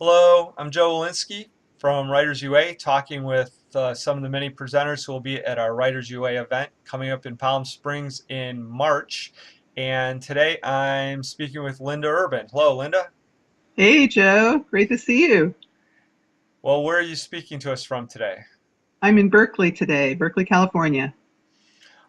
Hello, I'm Joe Walensky from WritersUA, talking with some of the many presenters who will be at our WritersUA event coming up in Palm Springs in March. And today I'm speaking with Linda Urban. Hello, Linda. Hey, Joe. Great to see you. Well, where are you speaking to us from today? I'm in Berkeley today, Berkeley, California.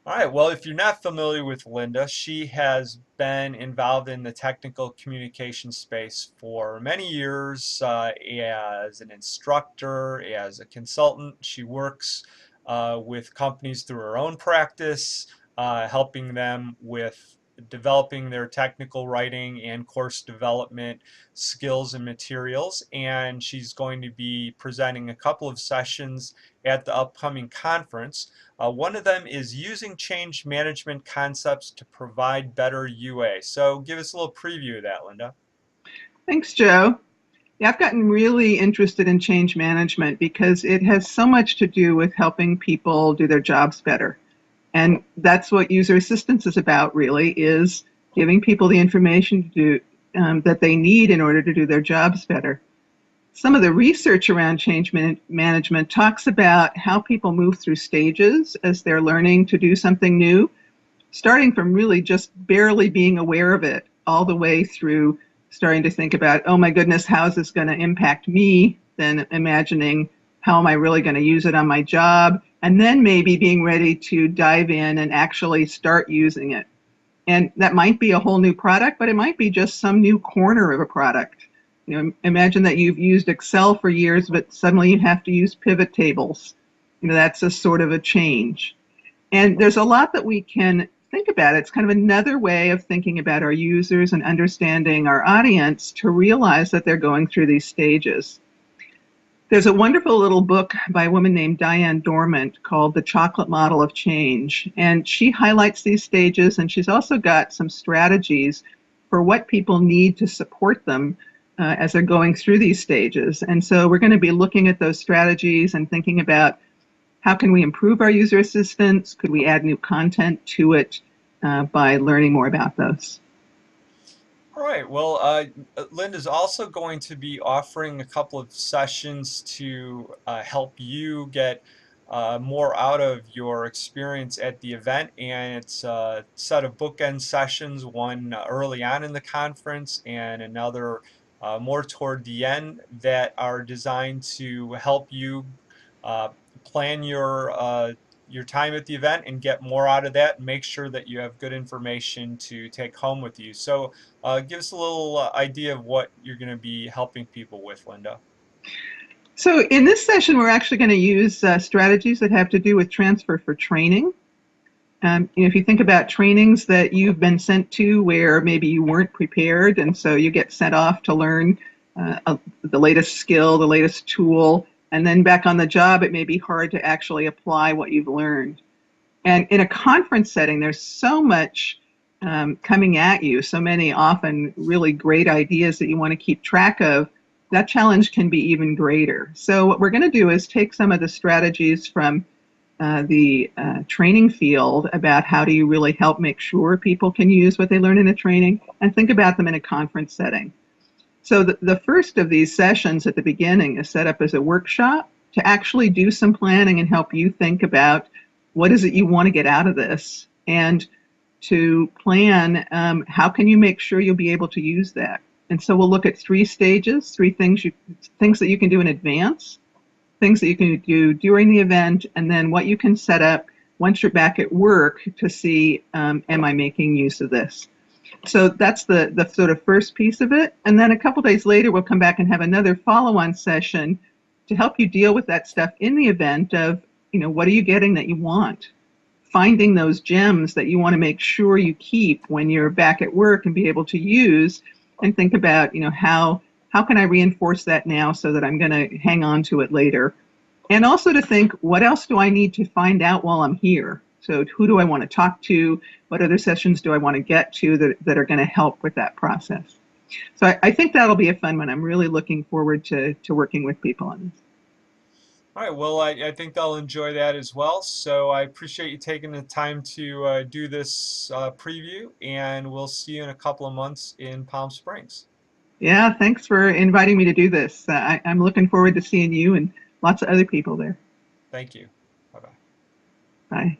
All right, well, if you're not familiar with Linda, she has been involved in the technical communication space for many years as an instructor, as a consultant. She works with companies through her own practice, helping them with developing their technical writing and course development skills and materials. And she's going to be presenting a couple of sessions at the upcoming conference. One of them is using change management concepts to provide better UA. So give us a little preview of that, Linda. Thanks, Joe. Yeah, I've gotten really interested in change management because it has so much to do with helping people do their jobs better. And that's what user assistance is about, really, is giving people the information that they need in order to do their jobs better. Some of the research around management talks about how people move through stages as they're learning to do something new, starting from really just barely being aware of it, all the way through starting to think about, oh my goodness, how is this going to impact me? Then imagining, how am I really going to use it on my job? And then maybe being ready to dive in and actually start using it. And that might be a whole new product, but it might be just some new corner of a product. Imagine that you've used Excel for years, but suddenly you have to use pivot tables. That's a sort of a change. And there's a lot that we can think about. It's kind of another way of thinking about our users and understanding our audience to realize that they're going through these stages. There's a wonderful little book by a woman named Diane Dormant called The Chocolate Model of Change. And she highlights these stages, and she's also got some strategies for what people need to support them as they're going through these stages. And so we're going to be looking at those strategies and thinking about how can we improve our user assistance? Could we add new content to it by learning more about those? All right, well, Linda's also going to be offering a couple of sessions to help you get more out of your experience at the event. And it's a set of bookend sessions, one early on in the conference and another more toward the end, that are designed to help you uh, plan your time at the event and get more out of that, and make sure that you have good information to take home with you. So give us a little idea of what you're going to be helping people with, Linda. So in this session, we're actually going to use strategies that have to do with transfer for training. If you think about trainings that you've been sent to where maybe you weren't prepared, and so you get sent off to learn the latest skill, the latest tool, and then back on the job, it may be hard to actually apply what you've learned. And in a conference setting, there's so much coming at you, so many often really great ideas that you want to keep track of. That challenge can be even greater. So what we're going to do is take some of the strategies from the training field about how do you really help make sure people can use what they learn in a training, and think about them in a conference setting. So the first of these sessions at the beginning is set up as a workshop to actually do some planning and help you think about what is it you want to get out of this, and to plan how can you make sure you'll be able to use that. And so we'll look at three stages, things that you can do in advance, things that you can do during the event, and then what you can set up once you're back at work to see, am I making use of this? So that's the sort of first piece of it. And then a couple days later, we'll come back and have another follow-on session to help you deal with that stuff in the event of, what are you getting that you want? Finding those gems that you want to make sure you keep when you're back at work and be able to use, and think about, how can I reinforce that now so that I'm going to hang on to it later? And also to think, what else do I need to find out while I'm here? So who do I want to talk to? What other sessions do I want to get to that are going to help with that process? So I think that'll be a fun one. I'm really looking forward to working with people on this. All right, well, I think they'll enjoy that as well. So I appreciate you taking the time to do this preview, and we'll see you in a couple of months in Palm Springs. Yeah, thanks for inviting me to do this. I'm looking forward to seeing you and lots of other people there. Thank you. Bye bye. Bye.